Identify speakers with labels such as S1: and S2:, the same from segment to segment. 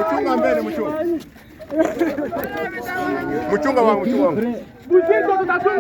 S1: Mchunga mbele, mchunga. Mchunga wangu, mchunga wangu. Mchunga tunatunga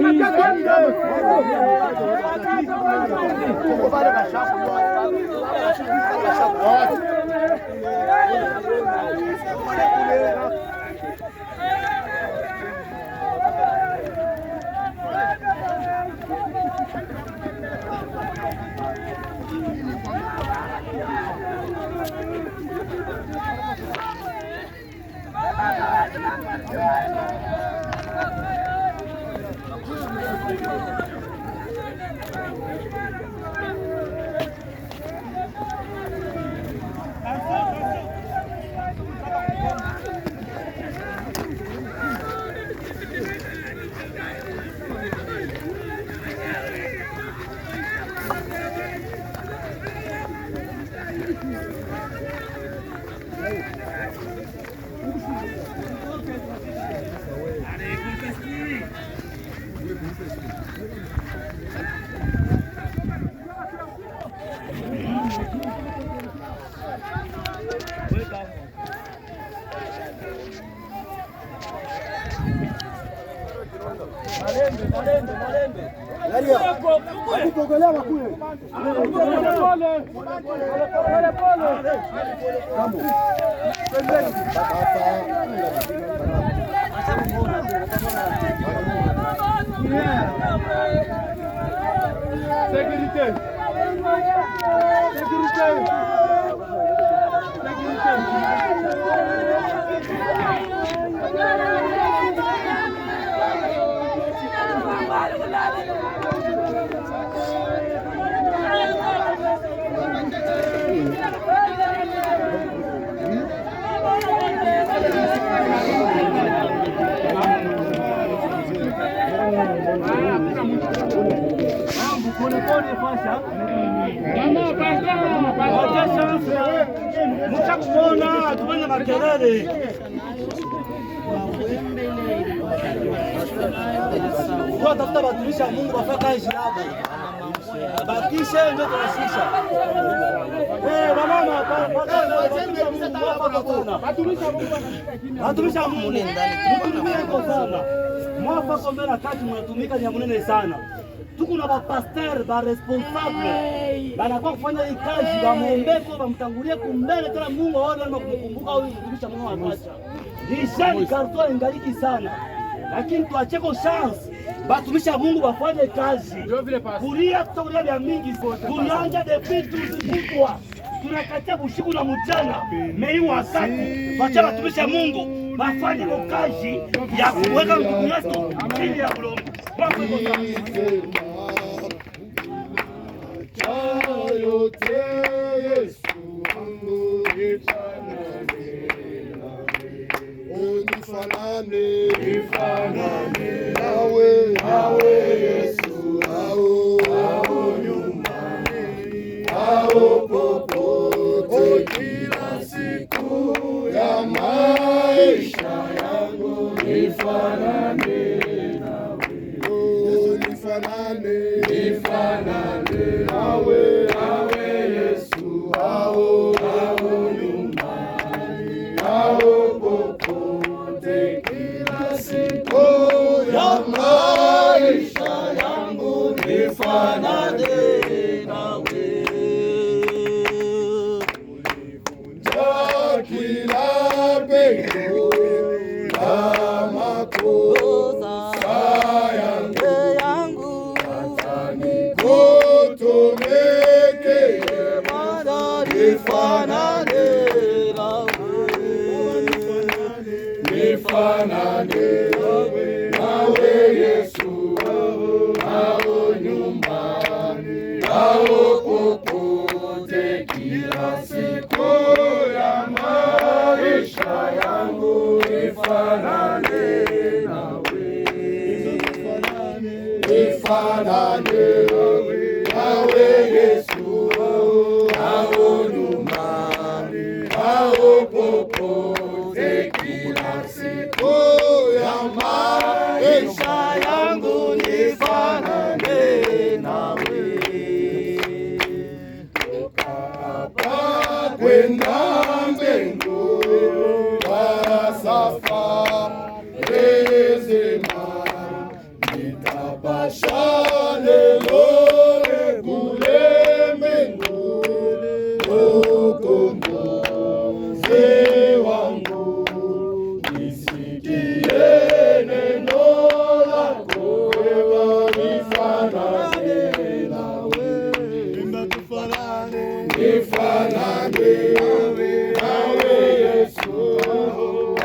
S2: Mchakona tufanye makelele. Kwa tafuta batumisha Mungu wafaka kazi yao. Bakishe ndio tunasisha. Mama batumisha Mungu ndani. Mtumie kwa sana. Mwafaka mbele kati mnatumika ni munene sana. Tuko na bapasteur ba responsable banakuwa kufanya hii kazi, bamuombeko bamtangulie kumbele tena Mungu aone na kukumbuka huyu mtumishi Mungu apacha. Jishani karto ingaliki sana. Lakini tuacheko chance. batumishi wa Mungu wafanye kazi. Kulia tutakulia vya mingi. Tulianja depuis tuzikutwa. Tunakatia usiku na mchana. Mei wakati wacha batumishi wa Mungu wafanye kazi ya kuweka ndugu yetu chini ya bulongo.
S3: Nifanane nawe Yesu, ao nyumbani, ao popote, kila siku ya maisha yangu. Nifanane nawe Yesu, nifanane nawe Yesu, ao nyumbani, ao popote, kila siku ya maisha yangu. Nifanane nawe. Ulivunja kila pengo la makosa yangu, hata nikutumikie Bwana. Nifanane nawe Yesu, ao nyumbani, ao popote, kila siku ya maisha yangu. Nifanane nawe, nawe Yesu, ao nyumbani, ao popote, kila siku ya maisha yangu. Nifanane nawe. Toka hapa kwenda mbinguni kwa safari nzima, nitapasha lelo kule mbinguni, ukombozi wangu. Nisikie neno lako, nifanane nawe. Nifanane nawe Yesu,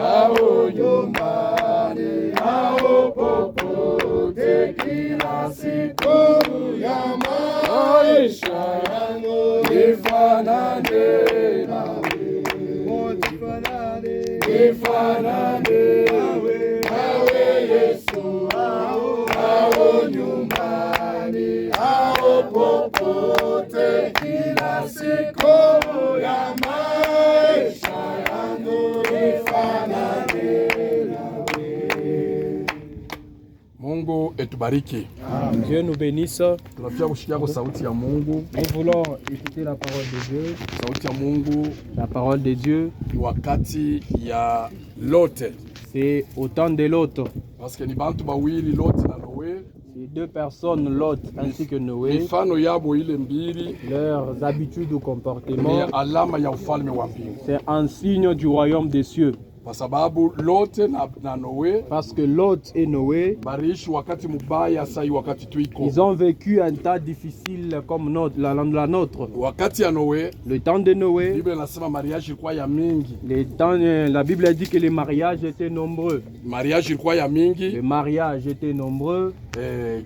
S3: ao nyumbani, ao popote, kila siku ya maisha yangu. Nifanane nawe, nifanane nawe Yesu, ao nyumbani, ao popote, kila siku ya maisha yangu. Nifanane nawe.
S1: Mungu etubariki.
S4: Dieu nous bénisse.
S1: Tunafia kushikia kwa sauti ya Mungu.
S4: Nous voulons écouter la parole de Dieu.
S1: Sauti ya Mungu
S4: La parole de Dieu,
S1: ni wakati ya Lote.
S4: c'est au temps de Lot.
S1: Parce que ni bantu bawili Lote na Noe.
S4: C'est deux personnes, Lot ainsi que Noé,
S1: Mifano yabo ile mbili
S4: leurs habitudes ou
S1: ni
S4: comportements,
S1: alama ya ufalme wa mbingu.
S4: c'est un signe du royaume des cieux.
S1: Kwa sababu Lote na Noe
S4: Parce que Lot et Noé,
S1: bariishi wakati mubaya sai wakati tuiko.
S4: ils ont vécu un temps difficile comme la nôtre.
S1: Wakati ya Noe,
S4: Le temps de Noé,
S1: Biblia inasema mariage ilikuwa ya mingi.
S4: la Bible a dit que les mariages étaient nombreux.
S1: Mariage ilikuwa ya
S4: Les
S1: mingi,
S4: mariages étaient nombreux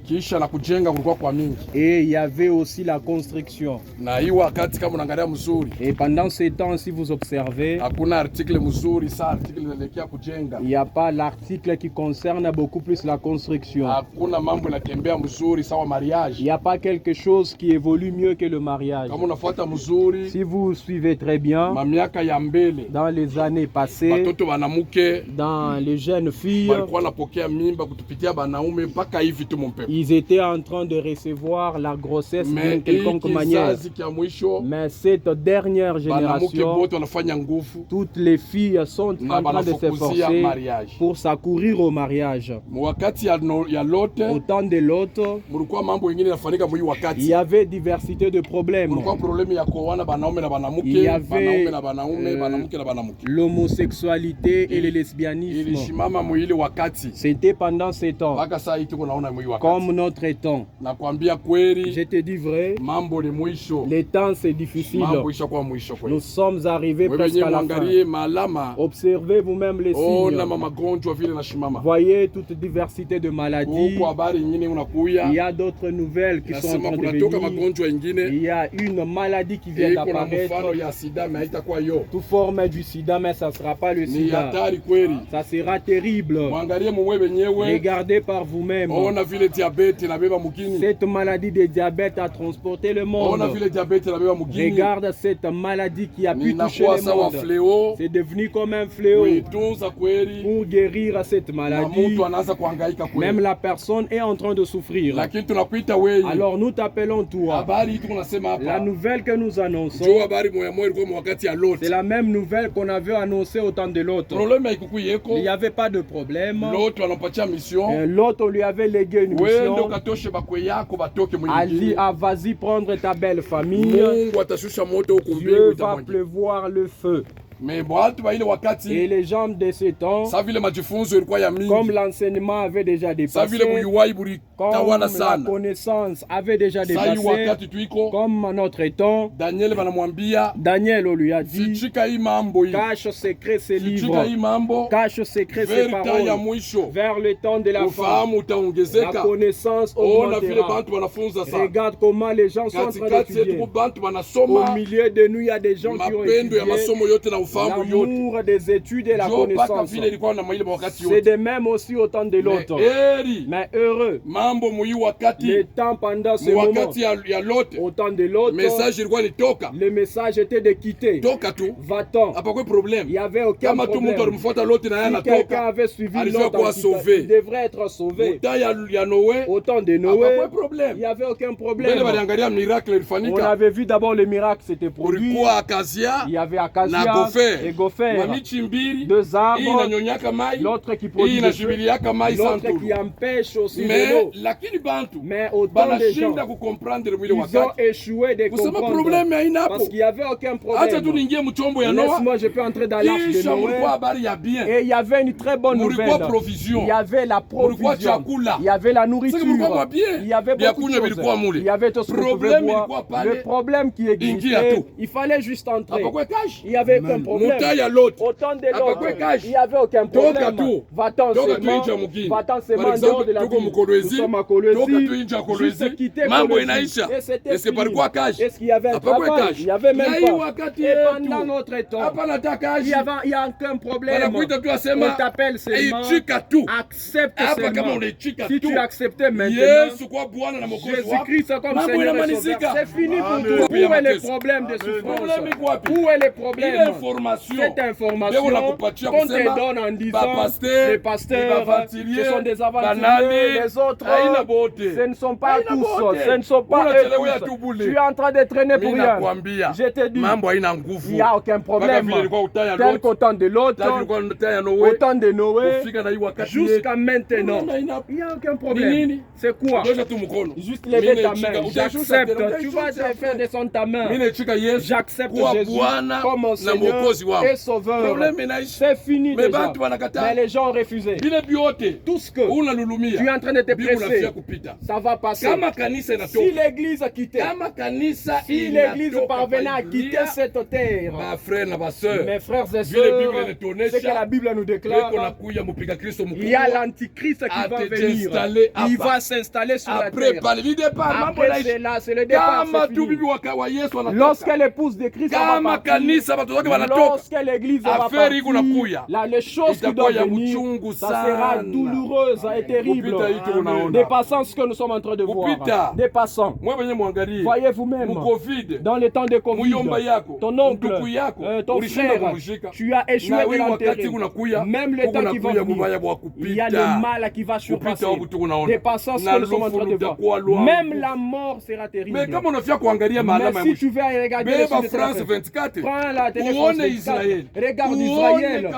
S1: kisha na kujenga kulikuwa kwa mingi.
S4: et il y avait aussi la construction.
S1: Na hii wakati kama unaangalia mzuri,
S4: Et pendant ce temps, si vous observez,
S1: hakuna article mzuri sa article inaelekea kujenga.
S4: il n'y a pas l'article qui concerne beaucoup plus la construction.
S1: Hakuna mambo inatembea mzuri sawa
S4: Il
S1: mariage.
S4: n'y a pas quelque chose qui évolue mieux que le mariage.
S1: Kama unafuata mzuri,
S4: Si vous suivez très bien,
S1: mamiaka ya mbele,
S4: dans les années passées,
S1: watoto wanamuke
S4: dans les jeunes filles,
S1: walikuwa napokea mimba kutupitia banaume mpaka hivi tu mpepo.
S4: ils étaient en train de recevoir la grossesse d'une
S1: Mais
S4: quelconque manière.
S1: kizazi kia mwisho,
S4: Mais cette dernière
S1: banamuke
S4: génération,
S1: bote wanafanya nguvu
S4: toutes les filles sont
S1: na
S4: en train de
S1: banafukuzia
S4: s'efforcer
S1: mariage.
S4: pour s'accourir au mariage.
S1: Wakati ya Lote
S4: Au temps de l'autre,
S1: mulikuwa mambo mengine yanafanyika mwi
S4: il
S1: wakati.
S4: y avait diversité de problèmes.
S1: Kulikuwa problemu ya kuoana banaume na
S4: Il y
S1: banamuke,
S4: avait,
S1: banaume na banaume, banamuke na banamuke.
S4: L'homosexualité et le lesbianisme.
S1: Ilishimama mwili wakati
S4: C'était pendant ces temps.
S1: mpaka saa hii tuko naona
S4: comme notre temps.
S3: Nakwambia kweli,
S4: Je te dis vrai,
S3: mambo ni mwisho.
S4: les temps c'est difficile.
S3: Mambo ishakuwa mwisho kweli.
S4: Nous sommes arrivés
S3: Wewe
S4: presque
S3: wenyewe
S4: à la fin.
S3: muangalie malama.
S4: Observez vous-même les signes.
S3: Ona magonjwa vile na shimama.
S4: Voyez toute diversité de maladies.
S3: Huko habari nyingine unakuya.
S4: Il y a d'autres nouvelles qui sont en
S3: Nasema
S4: train de
S3: kunatoka
S4: venir.
S3: magonjwa ingine.
S4: Il y a une maladie qui vient
S3: Iko na
S4: d'apparaître.
S3: mfano ya sida na haitakuwa yo.
S4: Tout forme du sida, mais ça ne sera pas le
S3: Ni
S4: sida.
S3: hatari kweli.
S4: Ça sera terrible.
S3: Mwangalie mwewe wenyewe.
S4: Regardez par vous-même.
S3: Ona vile diabete na beba mukini.
S4: Cette maladie de diabète a transporté le monde.
S3: Ona vile diabete na beba mukini.
S4: Regarde cette maladie qui a pu toucher
S3: Inakuwa
S4: le
S3: sawa
S4: monde.
S3: fleo.
S4: C'est devenu comme un fléau.
S3: Kuitunza kweli.
S4: Pour guérir cette
S3: Na
S4: maladie,
S3: mtu anaanza kuhangaika
S4: même
S3: kweli.
S4: la personne est en train de souffrir.
S3: Lakini tunakuita wewe.
S4: Alors nous t'appelons toi.
S3: Habari hii tunasema
S4: La
S3: hapa.
S4: nouvelle que nous annonçons,
S3: Jo habari moya moya ilikuwa wakati ya Lot.
S4: c'est la même nouvelle qu'on avait annoncée au temps de l'autre.
S3: Problème haikuku yeko.
S4: Il n'y avait pas de problème.
S3: Lot wanampatia mission.
S4: L'autre, on lui avait légué une
S3: Wende
S4: mission.
S3: ukatoshe bakwe yako batoke
S4: A dit,
S3: mwingine.
S4: ah, vas-y prendre ta belle famille.
S3: Mungu atashusha moto huko mbingu
S4: Dieu va
S3: itamwanga.
S4: pleuvoir le feu.
S3: Mais watu wa ile
S4: Et
S3: wakati
S4: les gens de ce temps,
S3: sa vile majifunzo ilikuwa ya mingi.
S4: comme l'enseignement avait déjà
S3: Sa
S4: dépassé,
S3: vile buyuwai buri
S4: comme
S3: tawala
S4: la
S3: sana.
S4: connaissance avait déjà
S3: Sa hii
S4: dépassé,
S3: wakati tuiko
S4: comme à notre temps,
S3: Daniel banamwambia
S4: Daniel on lui a dit,
S3: sichika hii mambo hii.
S4: cache secret ces
S3: Sichika hii
S4: livres,
S3: mambo.
S4: cache secret ces
S3: Verita ya
S4: paroles,
S3: mwisho.
S4: vers le temps de la fin.
S3: Ufahamu
S4: La
S3: utaongezeka.
S4: connaissance
S3: Ona vile
S4: augmentera.
S3: bantu wanafunza sana.
S4: Regarde comment les gens sont en train
S3: Katikati yetu
S4: d'étudier.
S3: bantu
S4: Au
S3: wanasoma
S4: milieu de nous, il y a des gens qui ont
S3: mapendo ya
S4: étudié
S3: masomo yote na ufahamu yote.
S4: l'amour des études et la
S3: Jo mpaka
S4: connaissance.
S3: vile ilikuwa na maile wakati
S4: C'est
S3: yote.
S4: de même aussi au temps de l'autre.
S3: Eri
S4: Mais heureux,
S3: mambo muyi
S4: le
S3: wakati
S4: temps pendant ce moment,
S3: wakati ya Lot
S4: au temps de l'autre,
S3: message ilikuwa ni toka
S4: le message était de quitter.
S3: toka tu,
S4: Va-t'en.
S3: hapakwe
S4: Il
S3: problem.
S4: n'y avait aucun
S3: Kama tu mtu
S4: problème.
S3: alimfuata Lot na yeye
S4: Si quelqu'un
S3: anatoka,
S4: avait suivi
S3: alifaa
S4: l'autre,
S3: kuwa
S4: il
S3: sauvé.
S4: devrait être sauvé.
S3: Muta ya Noe
S4: Au temps de Noé,
S3: hapakwe
S4: il
S3: problem.
S4: n'y avait aucun
S3: Mbele
S4: problème.
S3: waliangalia miracle
S4: On
S3: ilifanyika.
S4: avait vu d'abord le miracle s'était produit.
S3: Kulikuwa Akazia
S4: Il y avait
S3: na
S4: Acacia
S3: Gofer.
S4: et Gopher.
S3: Mamichi mbili,
S4: Deux
S3: hii
S4: arbres,
S3: inanyonyaka mai,
S4: l'autre qui
S3: hii
S4: produit le feu,
S3: inashibiriaka mai
S4: l'autre
S3: santuru.
S4: qui empêche aussi de
S3: Mais
S4: l'eau.
S3: lakini bantu
S4: Mais autant de gens,
S3: banashinda kukomprendre mwile
S4: ils ont
S3: wakati.
S4: échoué de
S3: Kusema
S4: comprendre.
S3: problème haina hapo.
S4: Parce qu'il n'y avait aucun
S3: Acha tu
S4: problème.
S3: niingie mchombo ya Noa.
S4: Laisse-moi, je peux entrer dans l'arche de
S3: Kisha mulikuwa
S4: Noé.
S3: habari ya bien.
S4: Et il y avait une très bonne
S3: Mulikuwa
S4: nouvelle.
S3: provision.
S4: Il y avait la
S3: Mulikuwa
S4: provision.
S3: chakula.
S4: Il y avait la nourriture.
S3: Sasa mulikuwa mwa bien.
S4: Il y avait
S3: Vya
S4: beaucoup de
S3: kunywa vilikuwa
S4: choses.
S3: mule.
S4: Il y avait tout ce qu'on pouvait
S3: Problème
S4: boire.
S3: ilikuwa pale.
S4: Le problème qui
S3: Ingia
S4: existait,
S3: tu.
S4: il fallait juste entrer.
S3: Hapakwe cash.
S4: Il n'y avait aucun problème.
S3: Muta ya Lot.
S4: Autant de
S3: Hapakwe
S4: l'autre,
S3: cash.
S4: il n'y avait aucun
S3: Toka
S4: problème.
S3: tu.
S4: Va-t'en
S3: Toka tu
S4: seulement,
S3: nje ya mugini.
S4: va-t'en
S3: Par
S4: seulement en
S3: exemple,
S4: dehors de la
S3: tuko
S4: ville.
S3: Mkolwezi.
S4: Nous sommes à Kolwezi.
S3: Toka tu nje ya Kolwezi.
S4: Juste quitter
S3: Mambo
S4: Kolwezi.
S3: inaisha.
S4: Et c'était
S3: Est-ce que
S4: fini.
S3: palikuwa cash?
S4: Est-ce qu'il y avait un
S3: Hapakwe
S4: travail?
S3: cash.
S4: Il n'y avait
S3: Na
S4: même
S3: hii
S4: pas.
S3: wakati
S4: Et
S3: yetu.
S4: pendant notre temps,
S3: Hapana ta cash.
S4: il y a aucun problème.
S3: Wanakuita tu asema,
S4: On t'appelle seulement.
S3: ichika tu.
S4: Accepte
S3: Hapa kama
S4: seulement.
S3: unaichika
S4: Si
S3: tu.
S4: tu acceptais maintenant,
S3: Yesu kwa Bwana na Mwokozi wako.
S4: Jésus-Christ comme
S3: Mambo
S4: Seigneur et
S3: inamalizika.
S4: Sauveur, c'est fini pour
S3: Amen.
S4: toi. Où est le
S3: Mateso.
S4: problème de souffrance?
S3: Problème iko wapi?
S4: Où est le
S3: Ile
S4: problème?
S3: information.
S4: Cette information
S3: Leo nakupatia
S4: qu'on
S3: kusema,
S4: te donne en disant
S3: bapasteur,
S4: les pasteurs,
S3: bavantilier,
S4: ce sont des
S3: banani,
S4: aventuriers, les autres,
S3: haina bote.
S4: ce ne sont pas
S3: Haina
S4: tous,
S3: bote.
S4: ce ne sont pas
S3: Unachelewa
S4: eux
S3: tu bule.
S4: tous. Tu es en train de traîner pour
S3: Mimi
S4: rien.
S3: nakwambia,
S4: Je te dis,
S3: mambo haina
S4: il
S3: nguvu.
S4: n'y a aucun problème.
S3: Mpaka vile ilikuwa utaya
S4: Tel
S3: Lot,
S4: qu'au temps de l'autre,
S3: tel ilikuwa utaya Noe,
S4: au temps de Noé,
S3: kufika na hii wakati
S4: jusqu'à maintenant,
S3: Problème haina.
S4: il n'y a aucun
S3: Ni
S4: problème.
S3: nini?
S4: C'est quoi?
S3: Nyosha tu mkono.
S4: Juste lever
S3: Mimi
S4: ta
S3: naichika.
S4: main.
S3: Utaishusha
S4: J'accepte.
S3: tena,
S4: Tu vas
S3: utaishusha
S4: faire descendre ta main.
S3: Mimi naichika Yesu
S4: J'accepte
S3: kuwa
S4: Jésus
S3: Bwana
S4: comme mon
S3: na
S4: Seigneur
S3: Mwokozi wangu.
S4: et Sauveur.
S3: Problème inaisha.
S4: C'est fini
S3: Mais
S4: déjà.
S3: bantu wanakataa.
S4: Mais les gens ont refusé.
S3: Vile vyote
S4: Tout ce que
S3: unalulumia.
S4: tu es en train de te
S3: Mbingu
S4: presser,
S3: nafia kupita.
S4: ça va passer.
S3: Kama kanisa
S4: Si
S3: inatoka.
S4: l'église a quitté,
S3: Kama kanisa
S4: si l'église
S3: inatoka
S4: parvenait à
S3: kwa
S4: quitter
S3: Biblia,
S4: cette terre,
S3: ma frère na baseur,
S4: mes frères et
S3: vile
S4: sœurs,
S3: Biblia inatuonesha,
S4: ce que la Bible nous
S3: weko
S4: déclare,
S3: nakuya mupiga Kristo
S4: il y a
S3: mkubwa.
S4: l'antichrist qui va
S3: Ate
S4: venir.
S3: installé
S4: Il
S3: hapa.
S4: va s'installer sur la
S3: Après
S4: terre.
S3: pale départ mambo
S4: Après
S3: inaisha.
S4: cela, c'est le départ.
S3: Kama
S4: c'est
S3: tu
S4: fini.
S3: bibi wa Yesu anatoka.
S4: Lorsque l'épouse de Christ va
S3: Kama
S4: partir,
S3: kanisa watu wake wanatoka.
S4: lorsque l'église va
S3: Affaire iko
S4: partir,
S3: nakuya.
S4: là, les choses qui
S3: Itakuwa
S4: doivent
S3: ya
S4: venir,
S3: uchungu
S4: ça sera
S3: sana.
S4: douloureuse et terrible.
S3: Kupita hii tunaona.
S4: Dépassant ce que nous sommes en train de
S3: Kupita.
S4: voir. Dépassant.
S3: Mwe wenye mwangalie.
S4: Voyez vous-même,
S3: Mu Covid.
S4: dans les temps de Covid,
S3: Muyomba yako.
S4: ton oncle,
S3: Ndugu yako.
S4: ton
S3: Ulishinda
S4: frère,
S3: kumshika.
S4: tu as échoué
S3: Na
S4: de
S3: wewe
S4: l'enterrer.
S3: wakati kunakuya.
S4: Même le temps qui va
S3: kunakuya mubaya
S4: venir,
S3: wa kupita.
S4: il y a le mal qui va surpasser.
S3: Kupita huku tunaona.
S4: Dépassant ce
S3: Na
S4: que nous sommes en train
S3: lufu
S4: de
S3: lutakuwa
S4: voir.
S3: lwangu.
S4: Même la mort sera terrible.
S3: Mais kama unafia kuangalia maalama ya
S4: Mais si
S3: mwisho.
S4: tu veux regarder le
S3: Beba
S4: sud de la
S3: France
S4: terre,
S3: 24.
S4: prends la télé
S3: Uone Israël.
S4: Regarde Israël.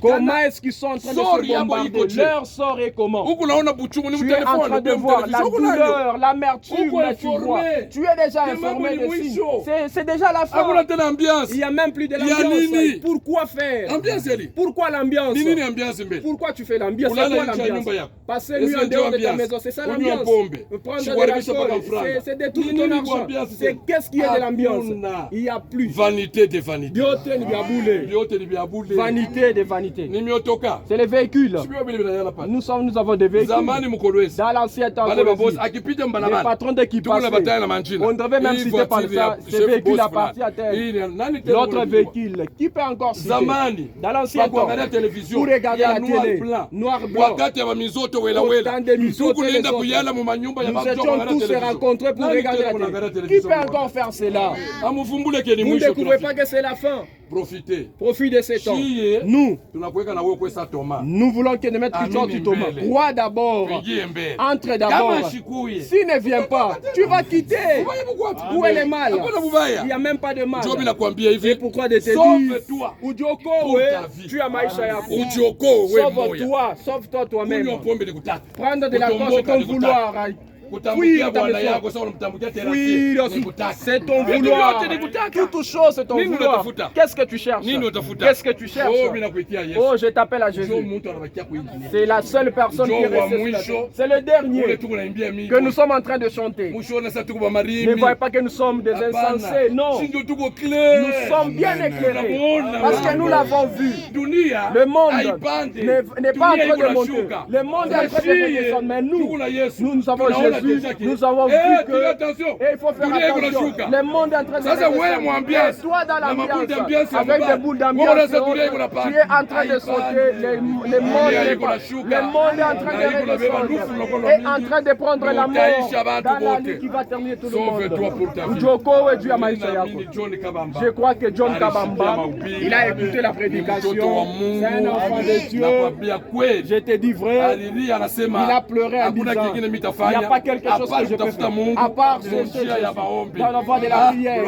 S4: Comment est-ce qu'ils sont en train de se bombarder? Leur sort est comment? Tu es en train de voir la douleur, l'amertume, tu vois. Tu es déjà informé de signes. C'est déjà la fin. Il n'y a même plus de l'ambiance. Pourquoi faire? Pourquoi l'ambiance? Pourquoi tu fais l'ambiance? C'est quoi l'ambiance? Passer nuit en dehors de ta maison, c'est ça l'ambiance? Prendre de l'alcool, c'est détourner ton argent. C'est qu'est-ce qui est de l'ambiance? Il n'y a plus.
S3: Vanité de vanité.
S4: Vanité de vanité. C'est les véhicules. Nous avons des véhicules. Dans l'ancien temps, les patrons d'équipage, on devait même citer par ça, ces véhicules appartiennent à terre. L'autre véhicule, qui peut encore citer? Dans l'ancien temps, pour regarder la télé, noir blanc, autant de misotes les autres. Nous étions tous se rencontrer pour regarder la télé. Qui peut encore faire cela? Vous ne découvrez pas que c'est la fin. Profitez de ce temps. Nous voulons que nous mettions du Thomas. Crois d'abord. Entre d'abord. S'il ne vient pas, tu vas quitter. Où est le mal? Il n'y a même pas de mal. C'est pourquoi de te dire, Udioko, tu as maïcha yako. Sauve-toi, sauve-toi toi-même. Prendre de la cause ton vouloir. Fuir c'est ton vouloir. Toute chose c'est ton vouloir. Qu'est-ce que tu cherches? Qu'est-ce que tu cherches? Oh, je t'appelle à Jésus. C'est la seule personne qui reste. C'est le dernier que nous sommes en train de chanter. Ne voyez pas que nous sommes des insensés. Non. Nous sommes bien éclairés. Parce que nous l'avons vu. Le monde n'est pas en train de monter. Le monde est en train de descendre. Mais nous avons Jésus. Nous avons vu que il faut faire attention. Le monde est en train de descendre. Toi dans l'ambiance, avec des boules d'ambiance, tu es en train de sauter. Le monde est en train de redescendre. Et en train de prendre la mort dans la nuit qui va terminer tout le monde. Ujoko et Dieu a maïcha yako. Je crois que John Kabamba, il a écouté la prédication. C'est un enfant de Dieu. Je te dis vrai. Il a pleuré en disant, il n'y a pas quelque chose que je peux faire. À part chercher dans la voie de la prière.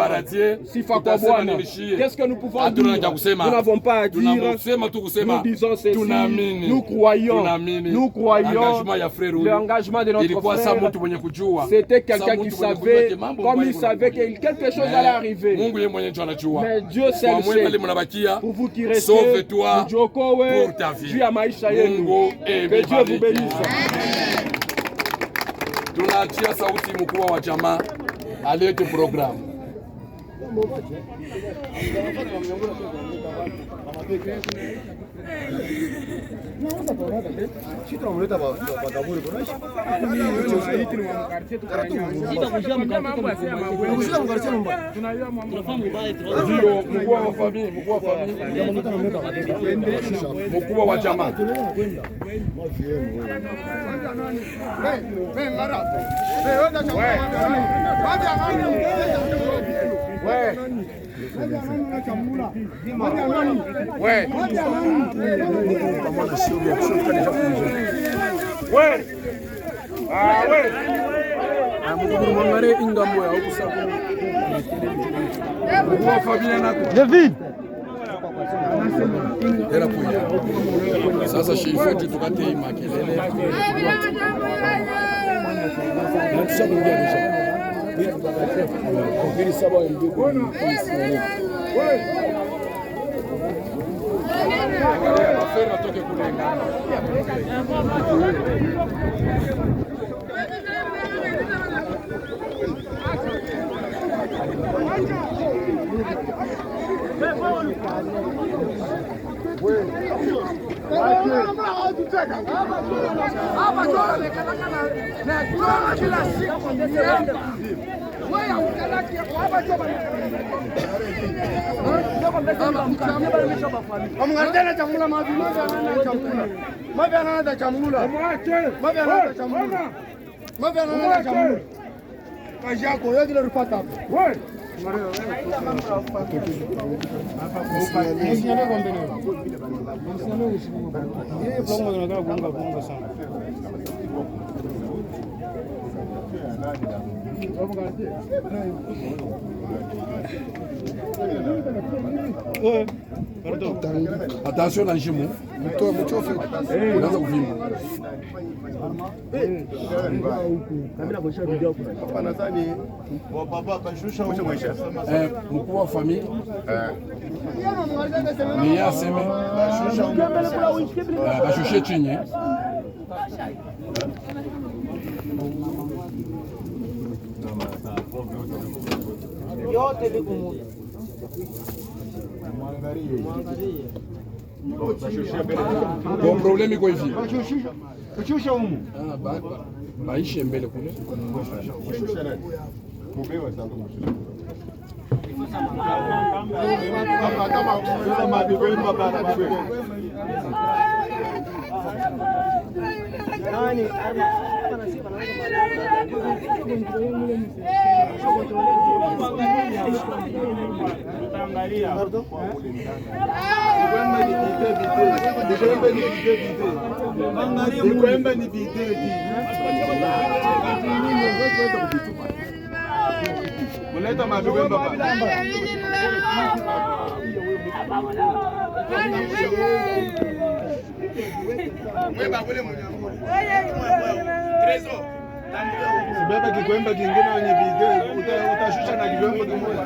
S4: Qu'est-ce que nous pouvons dire? Nous n'avons pas à dire. Nous disons ceci. Nous croyons. Nous croyons l'engagement de notre frère. C'était quelqu'un qui savait, comme il savait que quelque chose allait arriver. Mais Dieu seul sait. Pour vous qui restez,
S3: sauve-toi pour ta vie.
S4: Que Dieu vous bénisse.
S3: Tunaachia sauti mkuu wa jamaa alete programu. Mkuu wa jamaa. Sasa shifuti tukate makelele. Attention na jimu. Unaanza kuvimba. Mkuu wa familia ni aseme bashushe chini.
S2: Yote viko moja.
S3: Bon problème iko hivi.
S1: Kushusha humu.
S3: Maisha mbele kule.
S1: Sibeba kikwembe kingine kwenye video utashusha na kikwembe kimoja.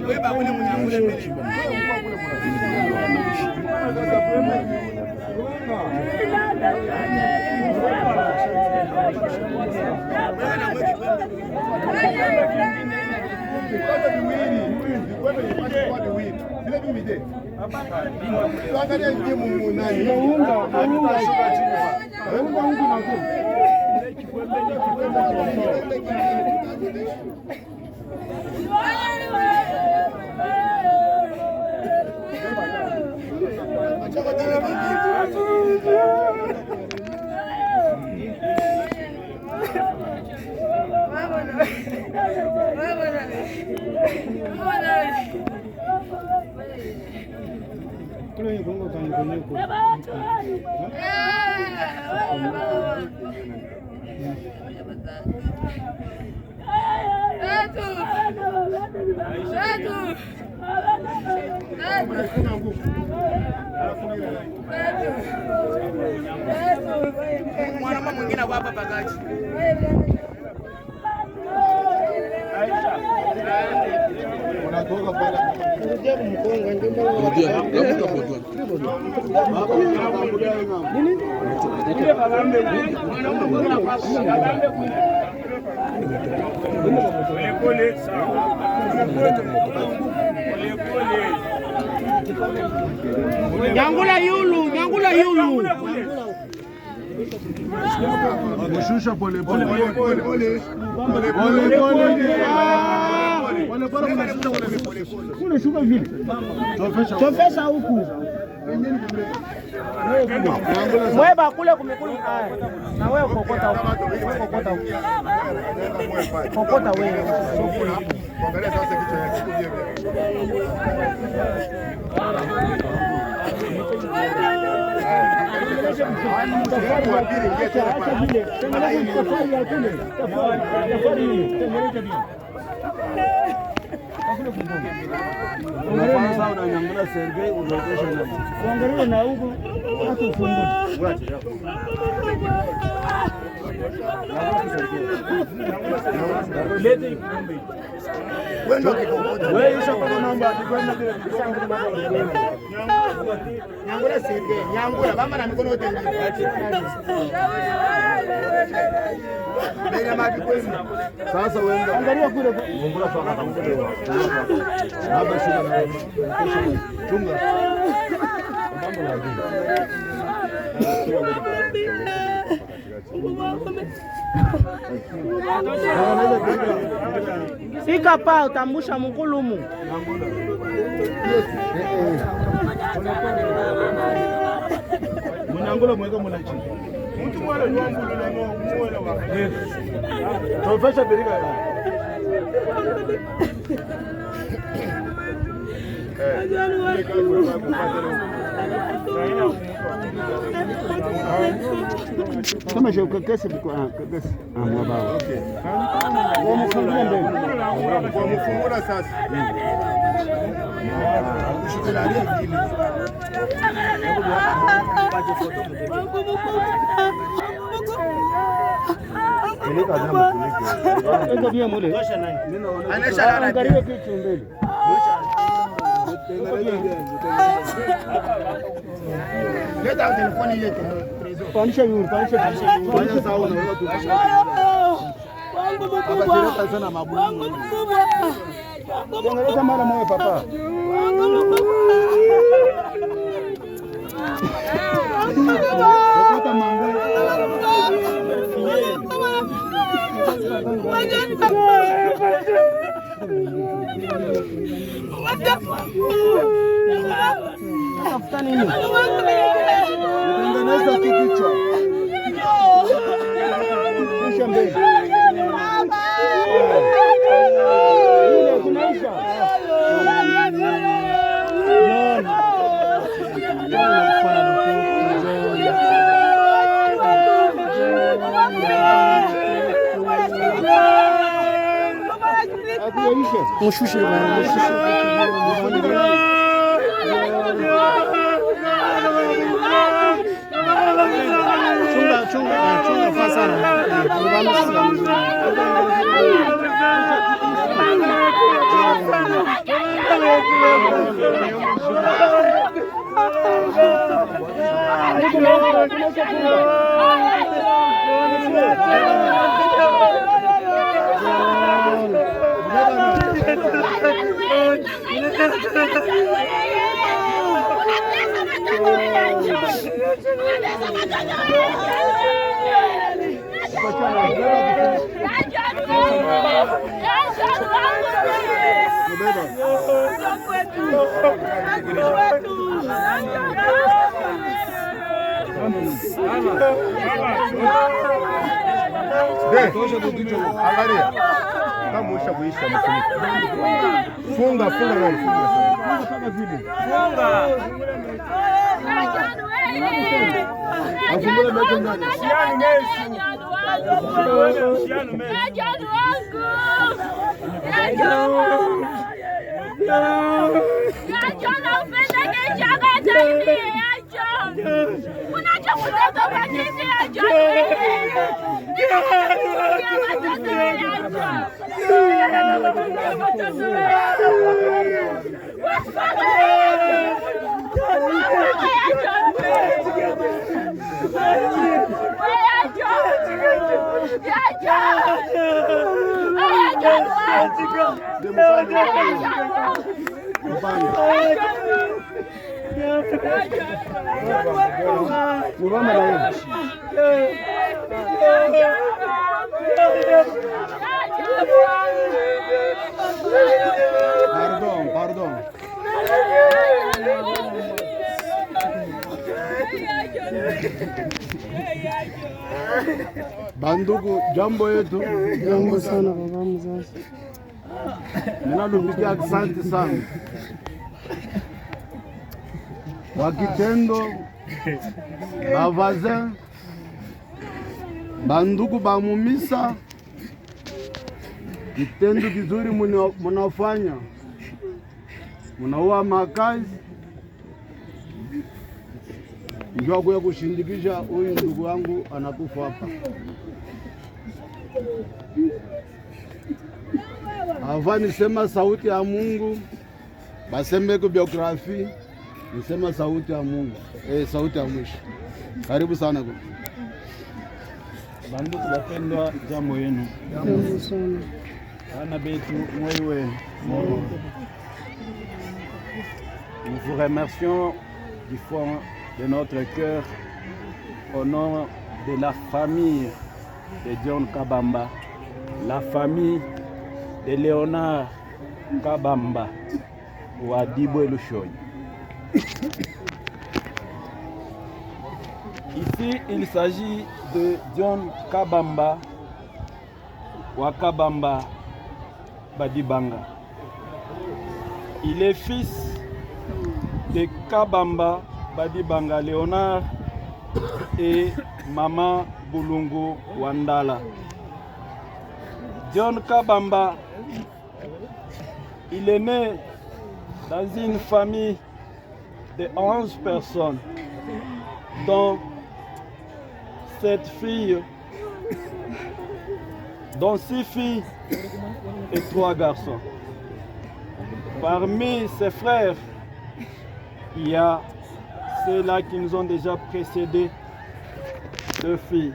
S1: Beba kule mnyangule mbele. Mwanamama mwingine hapa bagaji. Unatoka pale. Ndio mkonga ndio Nyangula yulu. Kushusha pole pole. Unashuka vile. Chofesha huku. Mweba kule kumekula haya. Na wewe kokota huko. Kokota wewe. Angalia sasa kichwa yake vile. Unanyangula Sergei unaotesha nani? Uangalie na huko hata ufungue. Lete ikumbe. Wewe isha kwa mambo akikwenda bila nyangula Sergei, nyangula kama na mikono yote mbili. Sasa wewe angalia kule ngombola paka kamkulewa. Hapa shida na chunga. Mambo la dini. Fika pa utambusha mkulumu. Mwanangola mweka mwana chini. Mtu mwana ni wangu na mwana wa. Profesa Berika. Kama je ukakese kwa kakese. Mwabao. Okay. Kwa mfungura mbele. Kwa mfungura sasa. Kushukulia hili. Peleka jambo kulike. Ndio bien mole. Anesha angalie kitu mbele. Leta telefoni yetu. Panisha yuri, panisha sawa na watu. Wangu mkubwa. Hapa sana mabudu. Wangu mkubwa. Angalia mara moja papa. Wangu mkubwa. Wakati mangu. Tafuta nini? Tengeneza kichwa. Kisha mbele. Ile kunaisha. Mushushe chunga fa sana. Angalia kama usha kuisha funga kama vile afungule meto ndani shiani Yesu shiani meto ajani wangu ajana upenda kechaga tani ajana unacho kutoka majini ajana Pardon. Bandugu, jambo yetu. Jambo sana baba mzazi. Ninalupikia asante sana kwa kitendo bavaze bandugu bamumisa, kitendo kizuri munafanya, munaua makazi njoo kuya kushindikisha huyu ndugu wangu anakufa hapa. Hava nisema sauti ya Mungu, baseme kwa biografi, nisema sauti ya Mungu, sauti ya mwisho. Karibu sana kwa bandugu bapendwa, jambo yenu. Jambo sana. Ana betu mwewe. Nous vous remercions du fond de notre cœur au nom de la famille de John Kabamba, la famille de Léonard Kabamba wa Dibwe Lushonyi. Ici, il s'agit de John Kabamba wa Kabamba Badibanga. Il est fils de Kabamba Badibanga Léonard
S5: et Maman Boulungu Wandala. John Kabamba, il est né dans une famille de 11 personnes, dont 7 filles, dont 6 filles et 3 garçons. Parmi ses frères, il y a ceux-là qui nous ont déjà précédés, 2 filles,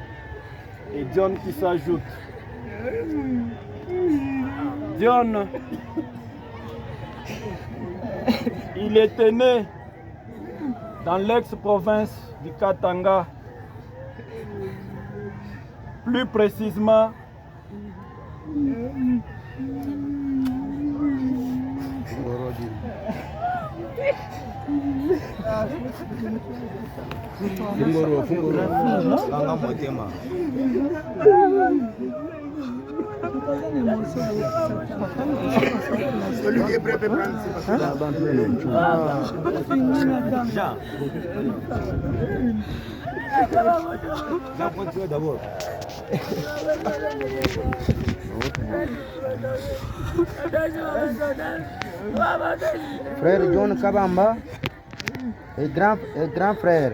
S5: et John qui s'ajoute. John, il était né dans l'ex-province du Katanga, plus précisément
S1: Olivier peut prendre d'abord.
S6: Frère John Kabamba est grand frère,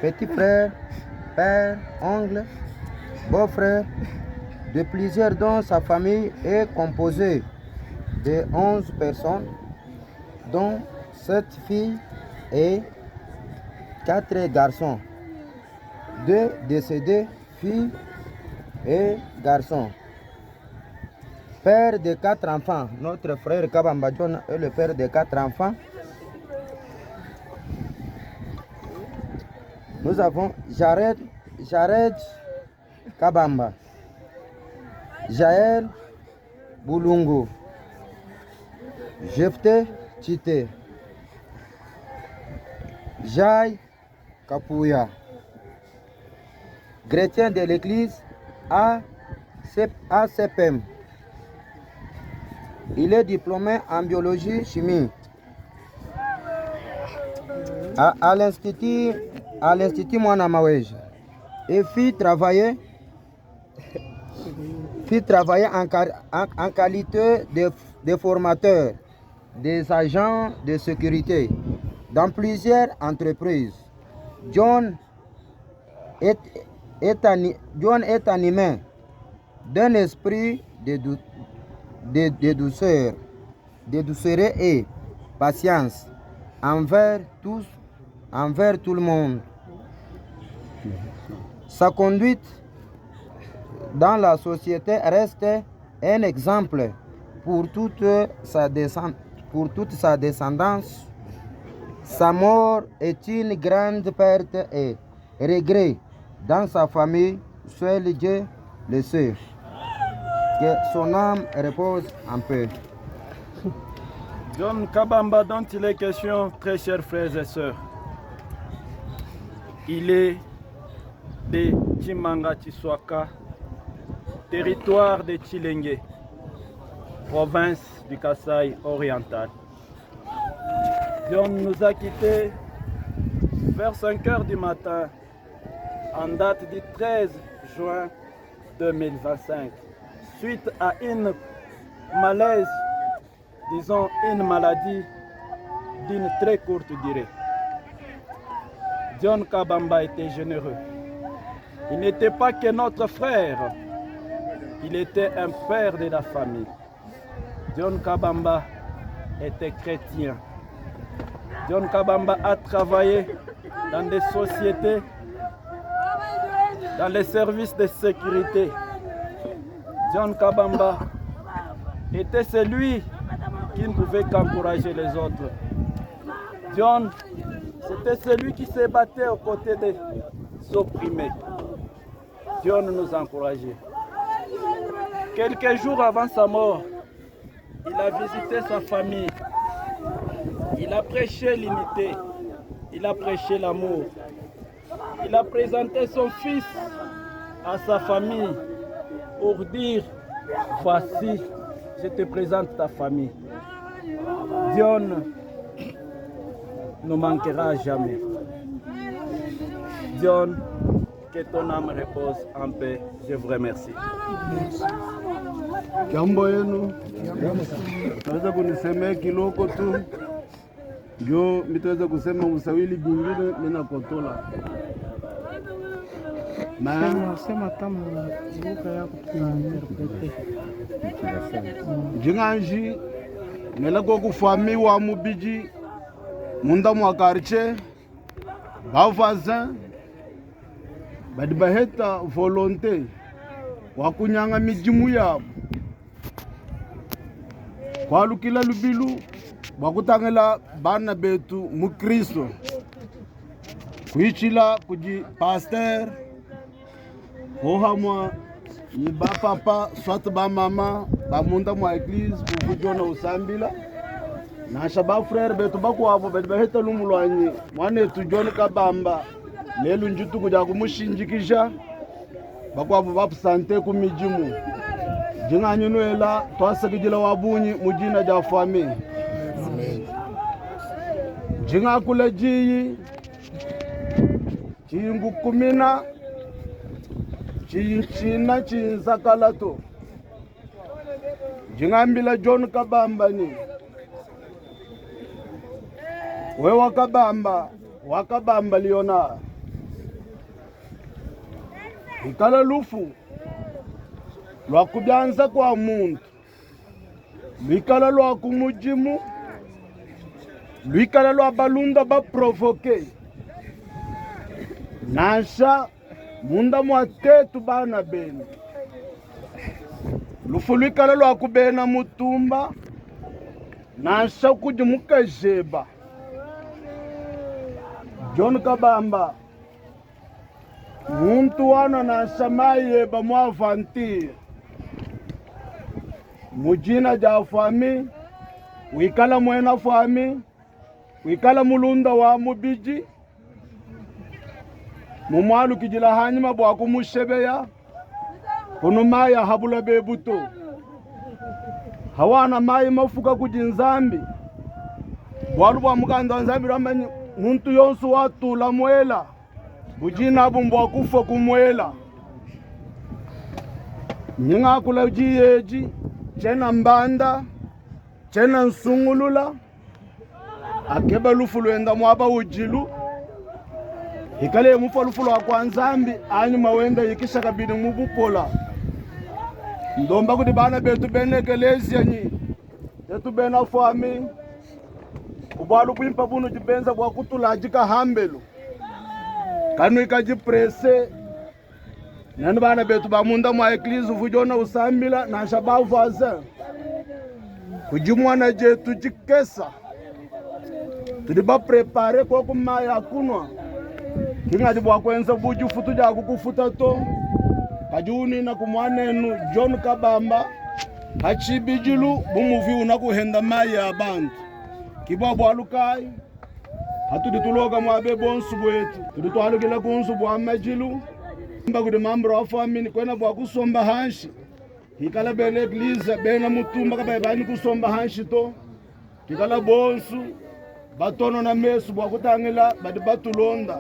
S6: petit frère, père, oncle, beau-frère de plusieurs dont sa famille est composée de 11 personnes, dont 7 filles et 4 garçons. 2 décédés, filles et garçons. Père de 4 enfants. Notre frère Kabamba John est le père de 4 enfants. Nous avons Jared Kabamba, Jaël Boulungu, Jefté Chité, Jai Kapouya, chrétien de l'église ACPM. Il est diplômé en biologie chimie à l'Institut Mwana Maweja et fit travailler en qualité de formateur des agents de sécurité dans plusieurs entreprises. John est animé d'un esprit de douceur et patience envers tout le monde. Sa conduite dans la société reste un exemple pour toute sa descendance. Sa mort est une grande perte et regret dans sa famille. Seul Dieu le sait. Que son âme repose en paix.
S5: John Kabamba, dont il est question, très chers frères et sœurs, il est de Chimanga Chiswaka, territoire de Chilenge, province du Kasaï oriental. John nous a quittés vers 5 heures du matin, en date du 13 juin 2025, suite à une malaise, disons une maladie d'une très courte durée. John Kabamba était généreux. Il n'était pas que notre frère, il était un père de la famille. John Kabamba était chrétien. John Kabamba a travaillé dans des sociétés, dans les services de sécurité. John Kabamba était celui qui ne pouvait qu'encourager les autres. John, c'était celui qui se battait aux côtés des opprimés. John nous encourageait. Quelques jours avant sa mort, il a visité sa famille. Il a prêché l'unité. Il a prêché l'amour. Il a présenté son fils à sa famille pour dire, voici, je te présente ta famille. John ne manquera jamais. John, que ton âme repose en paix. Je vous remercie.
S1: Jambo yenu. Naweza kunisemea kiloko tu. Ndio mitaweza kusema usawili bingine nina kotola. Na sema kama lugha yako tunainterprete. Jinganji nelako kufamiwa mubiji munda mwa quartier bavazin badibaheta volonté wakunyanga mijimu yabo kwalukila lubilu bakutangela bana betu mu Kristo kuichila kuji pasteur hohamwa ni ba papa soit ba mama ba munda mwa église kujona usambila na shaba frère betu bakwabo baheta lumulwanyi mwane tujone kabamba lelu njutu kuja kumushinjikisha bakwabo bapusante kumijimu jinganyunuela twasakijila wabunyi mujina ja fami amen jinga kula jiyi chingu kumina chinchina chinsakalato jingambila John Kabamba ni we wakabamba liona ikala lufu lwa kubyanza kwa muntu lwikala lwa kumujimu lwikala lwa balunda baprovoke nasha munda mwatetu bana benu lufu lwikala lwa kubena mutumba nasha kuji mukajeba John Kabamba muntu wana nasha mayeba mwavantir mujina ja fami wikala mwena fami wikala mulunda wa mubiji mumwalu kijila hanyuma bwa kumushebeya kuno maya habula bebuto hawana mayi mafuka kujinzambi bwalu bwa mukanda nzambi ramanyi muntu yonsu watula mwela bujina bumbwa kufa kumwela nyinga kula jiyeji chena mbanda chena nsungulula akeba lufu lwenda mwaba ujilu ikale mufa lufu lwa kwanzambi anyi mawenda yikisha kabidi mubupola ndomba kuti bana betu benekelezia nyi tetu bena fami kubwalu kuimpa bunu jibenza kwa kutula jika hambelu kanu ikajiprese nani bana betu bamunda mwa eklise vujona usambila na shabavu aza kujimwana jetu jikesa tuliba prepare kwa kumaya kunwa kinga jibwa kwenza buju futu ja kukufuta to kajuni na kumwanenu John Kabamba hachibijulu bumuvi unakuhenda maya abantu kibwa bwalukai hatudituloga mwabe bonsu bwetu tuditwalukila kunsu bwa majilu mbagude mambro afamini kwena bwa kusomba hanshi hikala bene eglise bena mutumba kaba bani kusomba hanshi to kikala bonsu batono na mesu bwa kutangila badi batulonda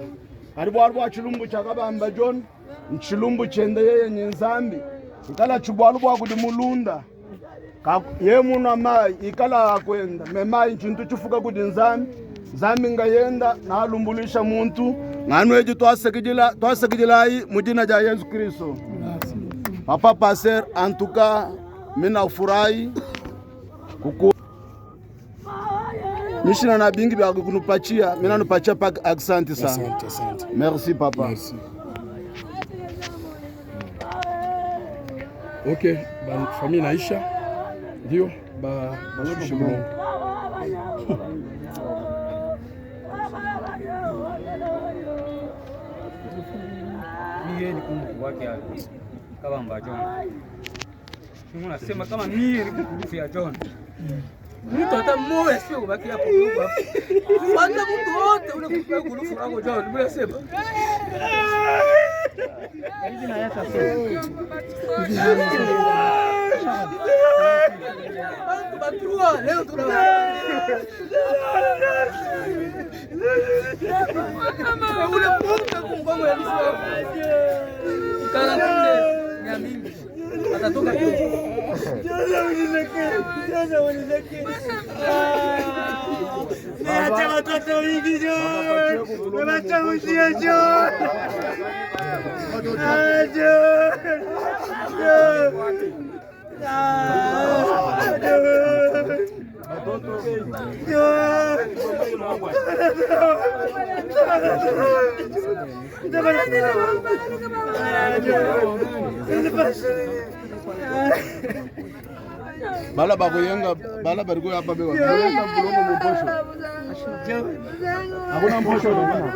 S1: kali bwa chilumbu cha Kabamba John nchilumbu chende yeye nyinzambi ikala chubwalu bwa kudi mulunda ye muna mai ikala akwenda memai chintu chifuka kudi nzambi ngayenda na alumbulisha muntu nganu eji twasekijila mujina ja Yesu Kristo. Papa Passer, en tout cas mina furahi kuku mishina na bingi bya kunupachia mina nupachia pa asante sana. Asante. Merci papa. Merci.
S3: Ok, ba famille naisha ndio ba shimulongo.
S7: Mie ni kumbuku wake Kabamba John. Unasema kama mie ni kumbuku ya John. Mtu hata mmoja sio kubaki hapo kwa. Kwanza mtu wote ule kumbuku wako John, bila sema. Hizi na yaka sasa. Batrua leo tuna ule mmoja kumgongo ya lisa kana kunde ya mingi atatoka kesho.
S2: Acha watoto wengi jo. Acha usia jo.
S3: Bala bakuyenga bala bariko hapa bewa. Kuleta mkulongo mposho. Hakuna mposho ndio.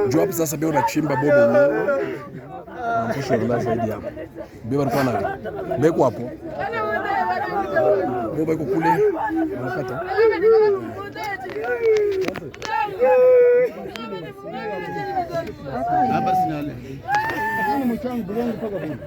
S3: Job sasa beo unachimba bobe ni. Mposho ndio zaidi hapo. Beo alikuwa na beko hapo. Bobe iko kule. Unapata. Hapa sinale. Ni mchango bulongo paka bwana.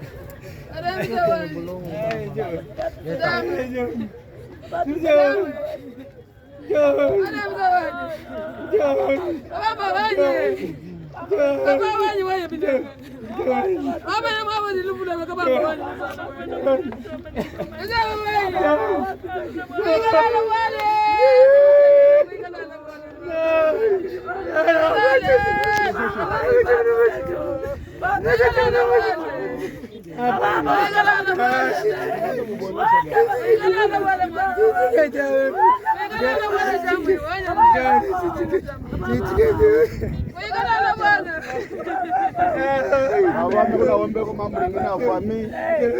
S1: Abantu naombeko mambo mengine afami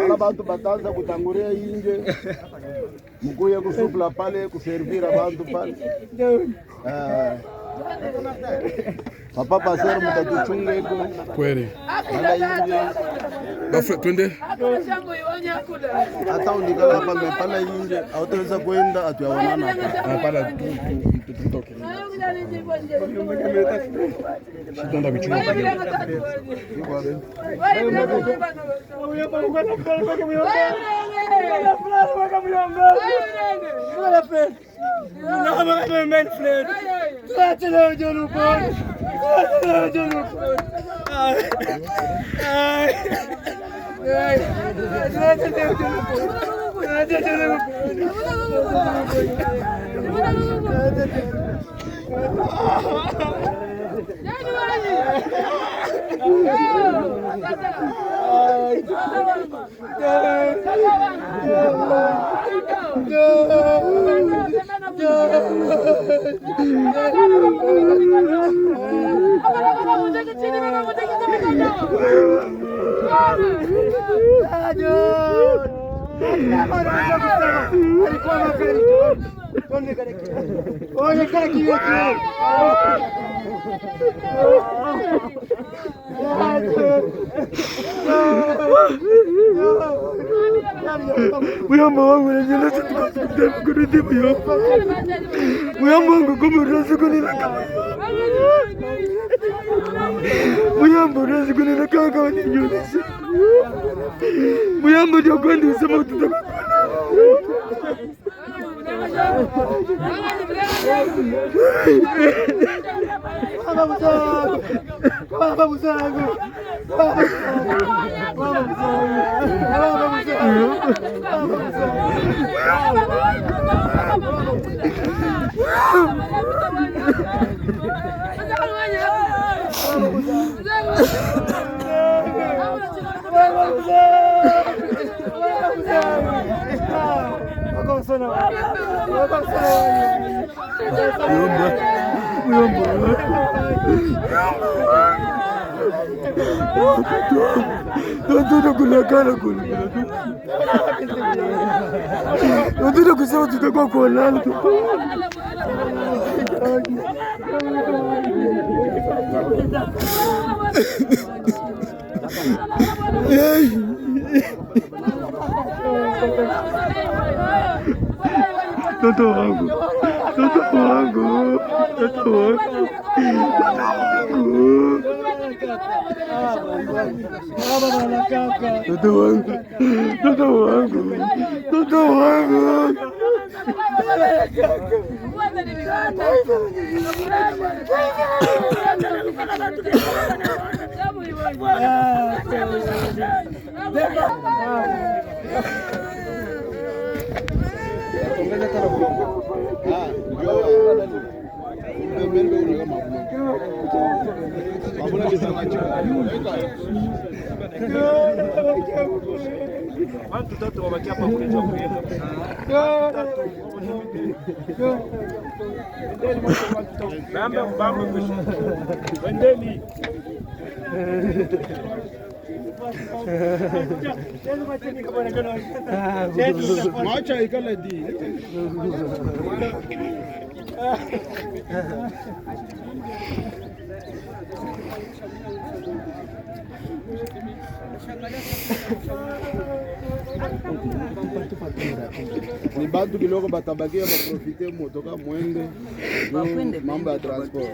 S1: wala bantu bataanza kutangulia inje mkuye kusupla pale kuservira bantu pale papa pasero mtatuchunga iko
S3: kweli
S1: wala inje
S3: bafre twende
S1: hata undikala hapa mepala inje hautaweza kwenda atuyaonana hapa
S3: pala tutoke shidonda bichunga Muyamba wangu najela tukukurudia muyamba. Muyamba wangu kumuraza kunina kama. Muyamba uraza kunina kaka waninyonisi. Muyamba ndio kwenda usema utatoka. Baba mzangu. Tunataka kulakana kule. Tunataka kusema tutakuwa kuonana tu. Toto wangu. Toto wangu. Toto wangu. Toto wangu. Toto wangu. Toto wangu.
S1: Macha ikala di. Ni batu kiloko batabakia baprofite motoka mwende mambo ya transport.